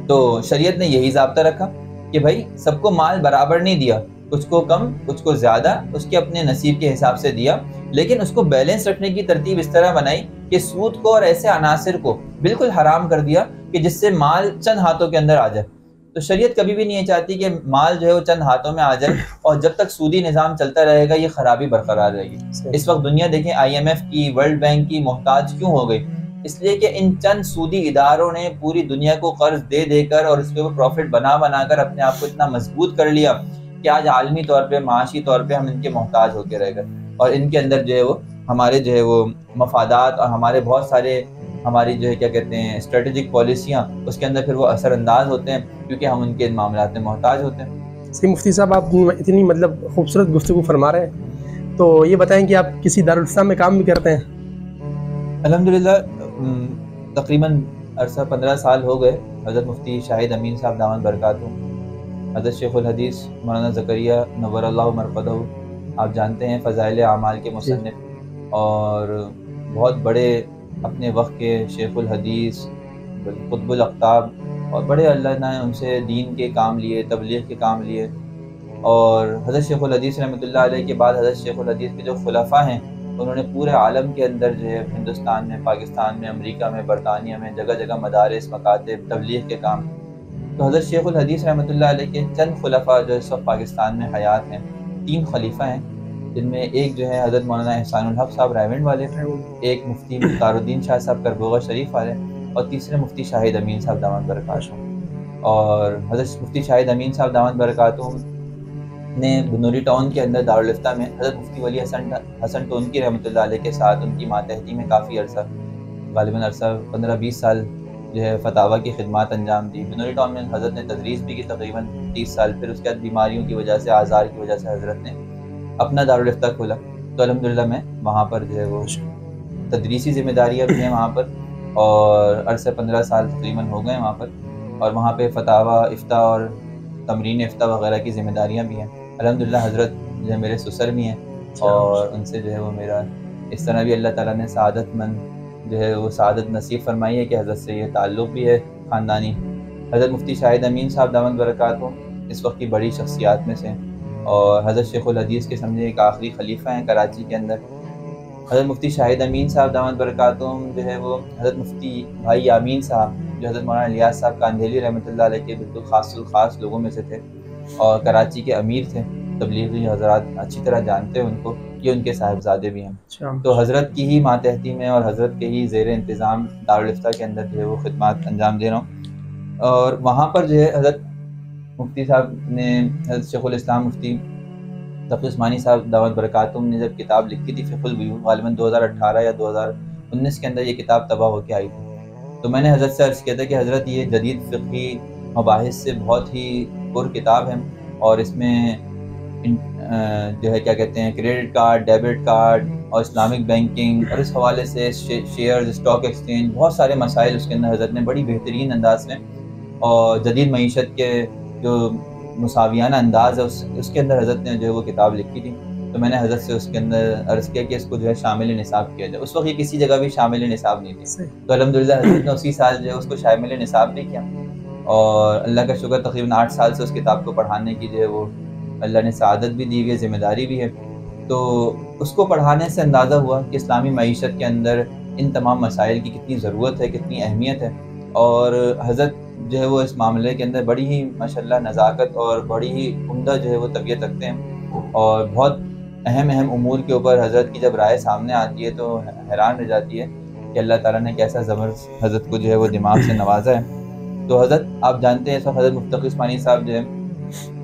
تو شریعت نے یہی ضابطہ رکھا کہ بھائی سب کو مال برابر نہیں دیا, کچھ کو کم کچھ کو زیادہ اس کے اپنے نصیب کے حساب سے دیا، لیکن اس کو بیلنس رکھنے کی ترتیب اس طرح بنائی کہ سود کو اور ایسے عناصر کو بالکل حرام کر دیا کہ جس سے مال چند ہاتھوں کے اندر آ جائے۔ تو شریعت کبھی بھی نہیں چاہتی کہ مال جو ہے وہ چند ہاتھوں میں آ جائے، اور جب تک سودی نظام چلتا رہے گا یہ خرابی برقرار رہے گی۔ اس وقت دنیا دیکھیں IMF کی، ورلڈ بینک کی محتاج کیوں ہو گئی؟ اس لیے کہ ان چند سودی اداروں نے پوری دنیا کو قرض دے دے کر اور اس کے اوپر پروفٹ بنا بنا کر اپنے آپ کو اتنا مضبوط کر لیا کہ آج عالمی طور پہ، معاشی طور پہ ہم ان کے محتاج ہو کے رہ گئے، اور ان کے اندر جو ہے وہ ہمارے جو ہے وہ مفادات اور ہمارے بہت سارے ہماری جو ہے کیا کہتے ہیں اسٹریٹجک پالیسیاں اس کے اندر پھر وہ اثر انداز ہوتے ہیں، کیونکہ ہم ان کے معاملات میں محتاج ہوتے ہیں۔ سی مفتی صاحب، آپ اتنی خوبصورت گفتگو فرما رہے ہیں، تو یہ بتائیں کہ آپ کسی دارالاسلام میں کام بھی کرتے ہیں؟ الحمدللہ تقریباً عرصہ 15 سال ہو گئے۔ حضرت مفتی شاہد امین صاحب دامت برکاتہ، حضرت شیخ الحدیث مولانا زکریا نور اللہ مرقدہ، آپ جانتے ہیں فضائل اعمال کے مصنف اور بہت بڑے اپنے وقت کے شیخ الحدیث، قطب الاقطاب، اور بڑے اللہ نے ان سے دین کے کام لیے، تبلیغ کے کام لیے۔ اور حضرت شیخ الحدیث رحمۃ اللہ علیہ کے بعد حضرت شیخ الحدیث کے جو خلفاء ہیں انہوں نے پورے عالم کے اندر جو ہے ہندوستان میں، پاکستان میں، امریکہ میں، برطانیہ میں جگہ جگہ مدارس، مکاتب، تبلیغ کے کام۔ تو حضرت شیخ الحدیث رحمۃ اللہ علیہ کے چند خلفاء جو اس وقت پاکستان میں حیات ہیں، 3 خلیفہ ہیں، جن میں ایک جو ہے حضرت مولانا احسان الحق صاحب رائیونڈ والے، ایک مفتی مختار الدین شاہ صاحب کربوغا شریف والے، اور تیسرے مفتی شاہد امین صاحب دامت برکاتہ۔ اور حضرت مفتی شاہد امین صاحب دامت برکاتہ نے بنوری ٹاؤن کے اندر دارالافتاء میں حضرت مفتی ولی حسن ٹونکی رحمۃ اللہ علیہ کے ساتھ ان کی ماتحتی میں کافی عرصہ، غالباً عرصہ 15-20 سال جو ہے فتاویٰ کی خدمات انجام دی۔ بنوری ٹاؤن میں حضرت نے تدریس بھی کی تقریباً 30 سال، پھر اس کے بعد بیماریوں کی وجہ سے، آزار کی وجہ سے حضرت نے اپنا دارالافتاء کھولا۔ تو الحمدللہ میں وہاں پر جو ہے وہ تدریسی ذمہ داریاں بھی ہیں وہاں پر، اور عرصہ 15 سال تقریباً ہو گئے وہاں پر، اور وہاں پہ فتاویٰ، افتاء اور تمرین افتاء وغیرہ کی ذمہ داریاں بھی ہیں۔ الحمدللہ حضرت جو ہے میرے سسر بھی ہیں، اور ان سے جو ہے وہ میرا اس طرح بھی اللہ تعالیٰ نے سعادت مند جو ہے وہ سعادت نصیب فرمائی ہے کہ حضرت سے یہ تعلق بھی ہے خاندانی۔ حضرت مفتی شاہد امین صاحب دامت برکاتہ اس وقت کی بڑی شخصیات میں سے ہیں، اور حضرت شیخ الحدیث کے سمجھے ایک آخری خلیفہ ہیں کراچی کے اندر۔ حضرت مفتی شاہد امین صاحب دامت برکاتہ جو ہے وہ حضرت مفتی بھائی یامین صاحب جو حضرت مولانا الیاس صاحب کاندھیلی رحمۃ اللہ علیہ کے بالکل خاص الخاص لوگوں میں سے تھے، اور کراچی کے امیر تھے۔ تبلیغی حضرات اچھی طرح جانتے ہیں ان کو، یہ ان کے صاحبزادے بھی ہیں۔ تو حضرت کی ہی ماتحتی میں اور حضرت کے ہی زیر انتظام دارالافتاء کے اندر جو ہے وہ خدمات انجام دے رہا ہوں۔ اور وہاں پر جو ہے حضرت مفتی صاحب نے، حضرت شیخ الاسلام مفتی تقی عثمانی صاحب دعوت برکاتہ نے جب کتاب لکھی تھی فقہ البیوع، غالباً 2018 یا 2019 کے اندر یہ کتاب طبع ہو کے آئی تھی، تو میں نے حضرت سے عرض کیا تھا کہ حضرت یہ جدید فقہی مباحث سے بہت ہی پر کتاب ہے، اور اس میں جو ہے کیا کہتے ہیں کریڈٹ کارڈ، ڈیبٹ کارڈ اور اسلامک بینکنگ، اور اس حوالے سے شیئرز، اسٹاک ایکسچینج، بہت سارے مسائل اس کے اندر حضرت نے بڑی بہترین انداز میں، اور جدید معیشت کے جو مساویانہ انداز ہے اس کے اندر حضرت نے جو ہے وہ کتاب لکھی تھی۔ تو میں نے حضرت سے اس کے اندر عرض کیا کہ اس کو جو ہے شامل نصاب کیا جائے۔ اس وقت یہ کسی جگہ بھی شامل نصاب نہیں تھی، تو الحمدللہ حضرت نے اسی سال جو ہے اس کو شامل نصاب بھی کیا، اور اللہ کا شکر تقریباً 8 سال سے اس کتاب کو پڑھانے کی جو ہے وہ اللہ نے سعادت بھی دی ہوئی ہے، ذمہ داری بھی ہے۔ تو اس کو پڑھانے سے اندازہ ہوا کہ اسلامی معیشت کے اندر ان تمام مسائل کی کتنی ضرورت ہے، کتنی اہمیت ہے، اور حضرت جو ہے وہ اس معاملے کے اندر بڑی ہی ماشاءاللہ نزاکت اور بڑی ہی عمدہ جو ہے وہ طبیعت رکھتے ہیں، اور بہت اہم امور کے اوپر حضرت کی جب رائے سامنے آتی ہے تو حیران رہ جاتی ہے کہ اللہ تعالیٰ نے کیسا زبردست حضرت کو جو ہے وہ دماغ سے نوازا ہے۔ تو حضرت آپ جانتے ہیں اس وقت حضرت مفتقی عثمانی صاحب جو ہے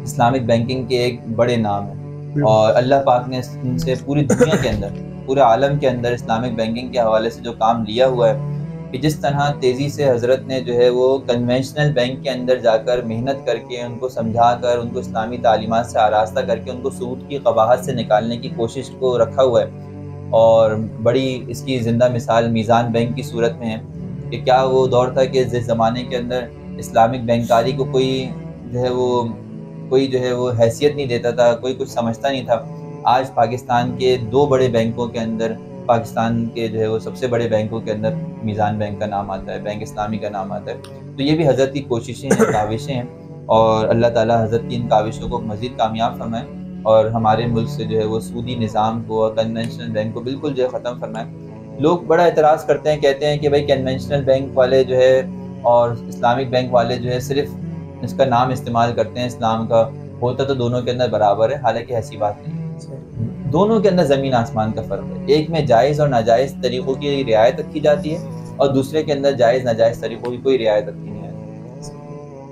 اسلامک بینکنگ کے ایک بڑے نام ہیں، اور اللہ پاک نے ان سے پوری دنیا کے اندر، پورے عالم کے اندر اسلامک بینکنگ کے حوالے سے جو کام لیا ہوا ہے کہ جس طرح تیزی سے حضرت نے جو ہے وہ کنونشنل بینک کے اندر جا کر محنت کر کے ان کو سمجھا کر، ان کو اسلامی تعلیمات سے آراستہ کر کے ان کو سود کی قباحت سے نکالنے کی کوشش کو رکھا ہوا ہے، اور بڑی اس کی زندہ مثال میزان بینک کی صورت میں ہے کہ کیا وہ دور تھا کہ جس زمانے کے اندر اسلامک بینکاری کو کوئی جو ہے وہ حیثیت نہیں دیتا تھا، کوئی کچھ سمجھتا نہیں تھا۔ آج پاکستان کے 2 بڑے بینکوں کے اندر، پاکستان کے جو ہے وہ سب سے بڑے بینکوں کے اندر میزان بینک کا نام آتا ہے، بینک اسلامی کا نام آتا ہے۔ تو یہ بھی حضرت کی کوششیں ہیں، کاوشیں ہیں، اور اللہ تعالیٰ حضرت کی ان کاوشوں کو مزید کامیاب فرمائے اور ہمارے ملک سے جو ہے وہ سودی نظام کو اور کنونشنل بینک کو بالکل جو ہے ختم فرمائے۔ لوگ بڑا اعتراض کرتے ہیں، کہتے ہیں کہ بھائی کنونشنل بینک والے جو ہے اور اسلامک بینک والے جو ہے صرف اس کا نام استعمال کرتے ہیں اسلام کا، ہوتا تو دونوں کے اندر برابر ہے، حالانکہ ایسی بات نہیں ہے۔ دونوں کے اندر زمین آسمان کا فرق ہے، ایک میں جائز اور ناجائز طریقوں کی رعایت رکھی جاتی ہے اور دوسرے کے اندر جائز ناجائز طریقوں کی کوئی رعایت رکھی نہیں ہے۔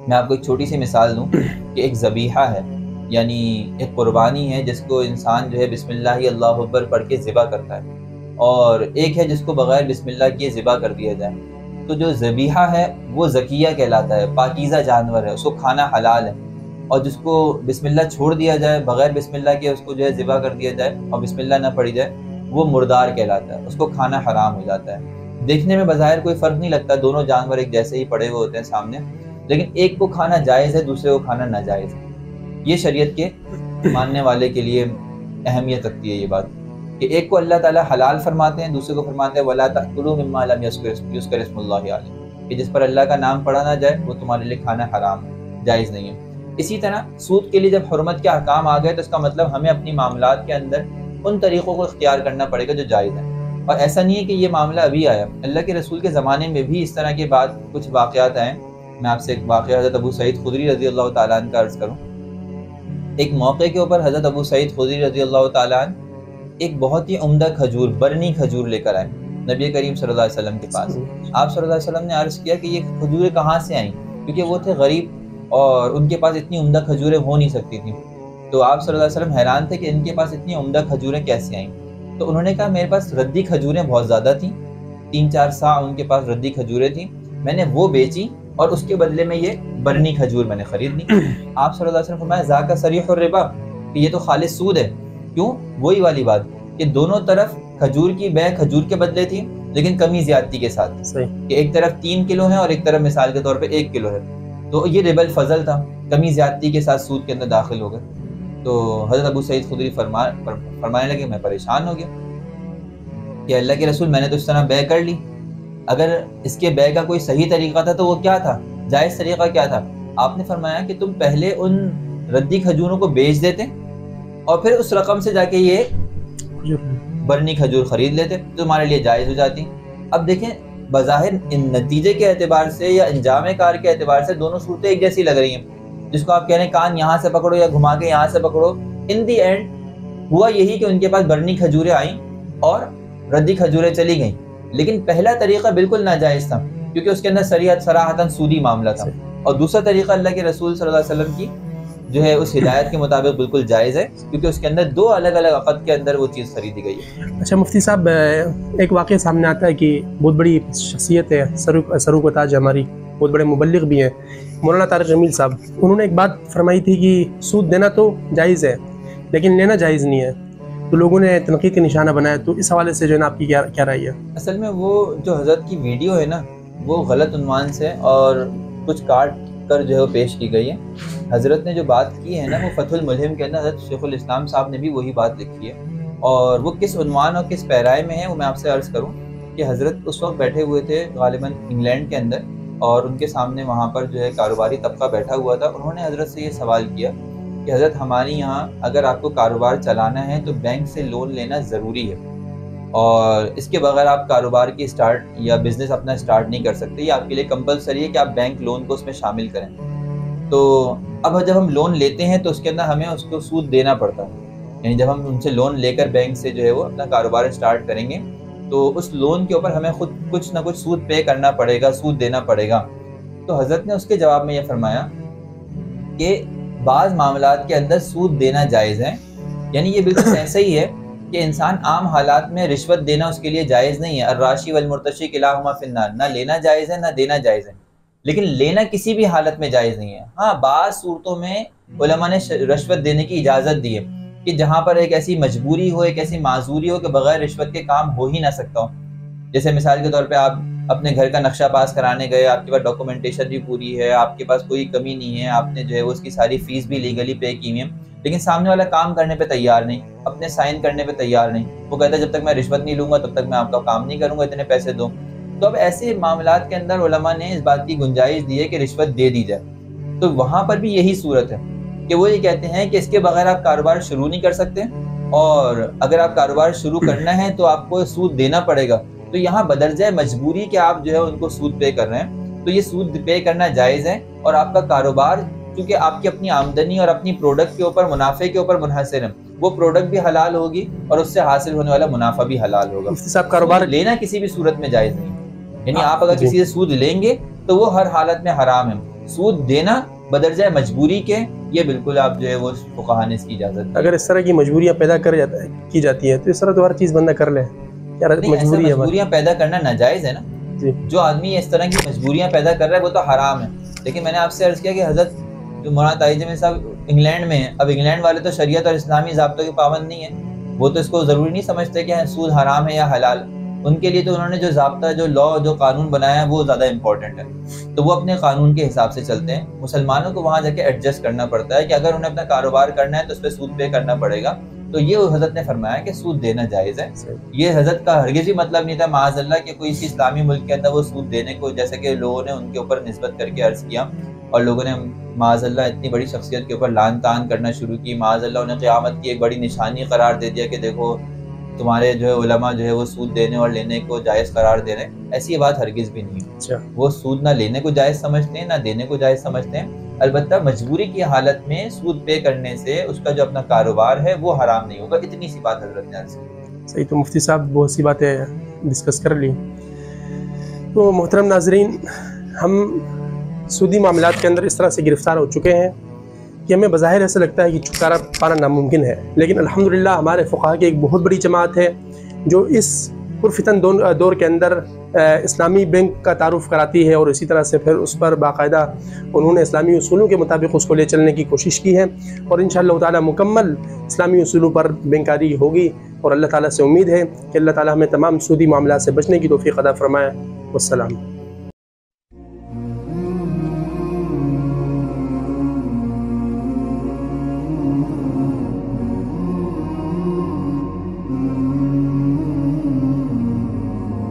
میں آپ کو ایک چھوٹی سی مثال دوں کہ ایک ذبیحہ ہے، یعنی ایک قربانی ہے جس کو انسان جو ہے بسم اللہ اللہ اکبر پڑھ کے ذبح کرتا ہے، اور ایک ہے جس کو بغیر بسم اللہ کیے ذبح کر دیا جائے۔ تو جو ذبیحہ ہے وہ زکیہ کہلاتا ہے، پاکیزہ جانور ہے، اس کو کھانا حلال ہے، اور جس کو بسم اللہ چھوڑ دیا جائے، بغیر بسم اللہ کے اس کو جو ہے ذبح کر دیا جائے اور بسم اللہ نہ پڑھی جائے، وہ مردار کہلاتا ہے، اس کو کھانا حرام ہو جاتا ہے۔ دیکھنے میں بظاہر کوئی فرق نہیں لگتا، دونوں جانور ایک جیسے ہی پڑے ہوئے ہوتے ہیں سامنے، لیکن ایک کو کھانا جائز ہے، دوسرے کو کھانا ناجائز ہے۔ یہ شریعت کے ماننے والے کے لیے اہمیت رکھتی ہے یہ بات کہ ایک کو اللہ تعالیٰ حلال فرماتے ہیں، دوسرے کو فرماتے ہیں وَلَا تَأْكُلُوا مِمَّا لَمْ يُذْكَرِ اسْمُ اللَّهِ عَلَيْهِ، کہ جس پر اللہ کا نام پڑھا نہ جائے وہ تمہارے لیے کھانا حرام ہے، جائز نہیں ہے۔ اسی طرح سود کے لیے جب حرمت کے احکام آ گئے تو اس کا مطلب ہمیں اپنی معاملات کے اندر ان طریقوں کو اختیار کرنا پڑے گا جو جائز ہیں، اور ایسا نہیں ہے کہ یہ معاملہ ابھی آیا، اللہ کے رسول کے زمانے میں بھی اس طرح کے بعد کچھ واقعات آئے۔ میں آپ سے ایک واقعہ حضرت ابو سعید خدری رضی اللہ تعالیٰ عنہ کا عرض کروں۔ ایک موقع کے اوپر حضرت ابو سعید خدری رضی اللہ تعالیٰ عنہ ایک بہت ہی عمدہ کھجور، برنی کھجور لے کر آئے نبی کریم صلی اللہ علیہ وسلم کے پاس۔ آپ صلی اللہ علیہ وسلم نے عرض کیا کہ یہ کھجوریں کہاں سے آئیں، کیونکہ وہ تھے غریب اور ان کے پاس اتنی عمدہ کھجوریں ہو نہیں سکتی تھیں۔ تو آپ صلی اللہ علیہ وسلم حیران تھے کہ ان کے پاس اتنی عمدہ کھجوریں کیسے آئیں۔ تو انہوں نے کہا میرے پاس ردی کھجوریں بہت زیادہ تھیں، 3-4 سا ان کے پاس ردی کھجوریں تھیں، میں نے وہ بیچی اور اس کے بدلے میں یہ برنی کھجور میں نے خرید لی۔ آپ صلی اللہ علیہ وسلم فرمایا ذاک صریح الربا، کہ یہ تو خالص سود ہے۔ کیوں؟ وہی والی بات کہ دونوں طرف کھجور کی بے کھجور کے بدلے تھی، لیکن کمی زیادتی کے ساتھ، کہ ایک طرف 3 کلو ہے اور ایک طرف مثال کے طور پہ 1 کلو ہے، تو یہ ربا الفضل تھا، کمی زیادتی کے ساتھ سود کے اندر داخل ہو گئے۔ تو حضرت ابو سعید خدری فرمانے لگے میں پریشان ہو گیا کہ اللہ کے رسول میں نے تو اس طرح بے کر لی، اگر اس کے بے کا کوئی صحیح طریقہ تھا تو وہ کیا تھا، جائز طریقہ کیا تھا؟ آپ نے فرمایا کہ تم پہلے ان ردی کھجوروں کو بیچ دیتے اور پھر اس رقم سے جا کے یہ برنی کھجور خرید لیتے تو تمہارے لیے جائز ہو جاتی۔ اب دیکھیں بظاہر ان نتیجے کے اعتبار سے یا انجام کار کے اعتبار سے دونوں صورتیں ایک جیسی لگ رہی ہیں، جس کو آپ کہہ رہے ہیں کان یہاں سے پکڑو یا گھما کے یہاں سے پکڑو، ان دی اینڈ ہوا یہی کہ ان کے پاس برنی کھجوریں آئیں اور ردی کھجوریں چلی گئیں، لیکن پہلا طریقہ بالکل ناجائز تھا کیونکہ اس کے اندر صراحتاً سودی معاملہ تھا، اور دوسرا طریقہ اللہ کے رسول صلی اللہ علیہ وسلم کی جو ہے اس ہدایت کے مطابق بالکل جائز ہے، کیونکہ اس کے اندر 2 الگ الگ عقد کے اندر وہ چیز خریدی گئی ہے۔ اچھا مفتی صاحب، ایک واقعہ سامنے آتا ہے کہ بہت بڑی شخصیت ہے، سروق و تاج ہماری، بہت بڑے مبلغ بھی ہیں، مولانا طارق جمیل صاحب، انہوں نے ایک بات فرمائی تھی کہ سود دینا تو جائز ہے لیکن لینا جائز نہیں ہے، تو لوگوں نے تنقید کا نشانہ بنایا، تو اس حوالے سے جو ہے نا آپ کی کیا رائے ہے؟ اصل میں وہ جو حضرت کی ویڈیو ہے نا وہ غلط عنوان سے اور کچھ کاٹ کر جو ہے وہ پیش کی گئی ہے۔ حضرت نے جو بات کی ہے نا وہ فتح الملہم کے اندر حضرت شیخ الاسلام صاحب نے بھی وہی بات لکھی ہے، اور وہ کس عنوان اور کس پیرائے میں ہے وہ میں آپ سے عرض کروں کہ حضرت اس وقت بیٹھے ہوئے تھے غالباً انگلینڈ کے اندر، اور ان کے سامنے وہاں پر جو ہے کاروباری طبقہ بیٹھا ہوا تھا۔ انہوں نے حضرت سے یہ سوال کیا کہ حضرت ہمارے یہاں اگر آپ کو کاروبار چلانا ہے تو بینک سے لون لینا ضروری ہے، اور اس کے بغیر آپ کاروبار کی سٹارٹ یا بزنس اپنا سٹارٹ نہیں کر سکتے، یہ آپ کے لیے کمپلسری ہے کہ آپ بینک لون کو اس میں شامل کریں۔ تو اب جب ہم لون لیتے ہیں تو اس کے اندر ہمیں اس کو سود دینا پڑتا ہے، یعنی جب ہم ان سے لون لے کر بینک سے جو ہے وہ اپنا کاروبار سٹارٹ کریں گے تو اس لون کے اوپر ہمیں خود کچھ نہ کچھ سود پے کرنا پڑے گا، سود دینا پڑے گا۔ تو حضرت نے اس کے جواب میں یہ فرمایا کہ بعض معاملات کے اندر سود دینا جائز ہے، یعنی یہ بالکل ایسا ہی ہے کہ انسان عام حالات میں رشوت دینا اس کے لیے جائز نہیں ہے، الراشی والمرتشی کلاہما فی النار، نہ لینا جائز ہے نہ دینا جائز ہے، لیکن لینا کسی بھی حالت میں جائز نہیں ہے۔ ہاں بعض صورتوں میں علماء نے رشوت دینے کی اجازت دی ہے کہ جہاں پر ایک ایسی مجبوری ہو، ایک ایسی معذوری ہو کہ بغیر رشوت کے کام ہو ہی نہ سکتا ہو، جیسے مثال کے طور پہ آپ اپنے گھر کا نقشہ پاس کرانے گئے، آپ کے پاس ڈاکومنٹیشن بھی پوری ہے، آپ کے پاس کوئی کمی نہیں ہے، آپ نے جو ہے اس کی ساری فیس بھی لیگلی پے کی ہے، لیکن سامنے والا کام کرنے پہ تیار نہیں، اپنے سائن کرنے پہ تیار نہیں، وہ کہتا ہے جب تک میں رشوت نہیں لوں گا تب تک میں آپ کا کام نہیں کروں گا، اتنے پیسے دو۔ تو اب ایسے معاملات کے اندر علماء نے اس بات کی گنجائش دی ہے کہ رشوت دے دی جائے۔ تو وہاں پر بھی یہی صورت ہے کہ وہ یہ کہتے ہیں کہ اس کے بغیر آپ کاروبار شروع نہیں کر سکتے، اور اگر آپ کاروبار شروع کرنا ہے تو آپ کو سود دینا پڑے گا۔ تو یہاں بدرجہ مجبوری کہ آپ جو ہے ان کو سود پے کر رہے ہیں، تو یہ سود پے کرنا جائز ہے، اور آپ کا کاروبار کیونکہ آپ کی اپنی آمدنی اور اپنی پروڈکٹ کے اوپر منافع کے اوپر منحصر ہے، وہ پروڈکٹ بھی حلال ہوگی اور اس سے حاصل ہونے والا منافع بھی حلال ہوگا۔ مفتی صاحب کاروبار سود لینا کسی بھی صورت میں جائز نہیں، یعنی آپ اگر جی کسی سے سود لیں گے تو وہ ہر حالت میں حرام ہے۔ سود دینا بدرجہ مجبوری کے، یہ بالکل آپ جو ہے وہ فقہاء نے اس کی اجازت دی۔ اگر اس طرح کی مجبوریاں پیدا کی جاتی ہیں تو اس طرح تو ہر چیز بندہ کر لے، کیا نہیں، ایسا مجبوری ہے مجبوریاں پیدا کرنا ناجائز ہے نا۔ جی جو آدمی اس طرح کی مجبوریاں پیدا کر رہا ہے وہ تو حرام ہے۔ لیکن میں نے آپ سے عرض کیا کہ حضرت جو مولانا طاہر جمیل صاحب انگلینڈ میں ہیں، اب انگلینڈ والے تو شریعت اور اسلامی ضابطوں کے پابند نہیں ہیں، وہ تو اس کو ضروری نہیں سمجھتے کہ سود حرام ہے یا حلال۔ ان کے لیے تو انہوں نے جو ضابطہ، جو لا، جو قانون بنایا ہے وہ زیادہ امپورٹنٹ ہے، تو وہ اپنے قانون کے حساب سے چلتے ہیں۔ مسلمانوں کو وہاں جا کے ایڈجسٹ کرنا پڑتا ہے کہ اگر انہیں اپنا کاروبار کرنا ہے تو اس پہ سود پے کرنا پڑے گا۔ تو یہ حضرت نے فرمایا کہ سود دینا جائز ہے۔ یہ حضرت کا ہرگز بھی مطلب نہیں تھا معاذ اللہ کہ کوئی اسی اسلامی ملک کے اندر وہ سود دینے کو، جیسے کہ لوگوں نے ان کے اوپر نسبت کر کے عرض کیا، اور لوگوں نے معاذ اللہ اتنی بڑی شخصیت کے اوپر لعن طعن کرنا شروع کی، معاذ اللہ انہیں قیامت کی ایک بڑی نشانی قرار دے دیا کہ دیکھو تمہارے جو ہے علماء جو ہے وہ سود دینے اور لینے کو جائز قرار دے رہے ہیں۔ ایسی بات ہرگز بھی نہیں ہے۔ وہ سود نہ لینے کو جائز سمجھتے ہیں نہ دینے کو جائز سمجھتے ہیں، البتہ مجبوری کی حالت میں سود پے کرنے سے اس کا جو اپنا کاروبار ہے وہ حرام نہیں ہوگا۔ اتنی سی بات حضرت نے عرض کی۔ صحیح، تو مفتی صاحب بہت سی باتیں ڈسکس کر لی۔ تو محترم ناظرین، ہم سودی معاملات کے اندر اس طرح سے گرفتار ہو چکے ہیں کہ ہمیں بظاہر ایسا لگتا ہے کہ چھٹکارا پانا ناممکن ہے، لیکن الحمدللہ ہمارے فقہاء کی ایک بہت بڑی جماعت ہے جو اس پرفتن دور کے اندر اسلامی بینک کا تعارف کراتی ہے، اور اسی طرح سے پھر اس پر باقاعدہ انہوں نے اسلامی اصولوں کے مطابق اس کو لے چلنے کی کوشش کی ہے، اور انشاءاللہ تعالی مکمل اسلامی اصولوں پر بینکاری ہوگی، اور اللہ تعالیٰ سے امید ہے کہ اللہ تعالیٰ ہمیں تمام سودی معاملات سے بچنے کی توفیق عطا فرمائے۔ والسلام۔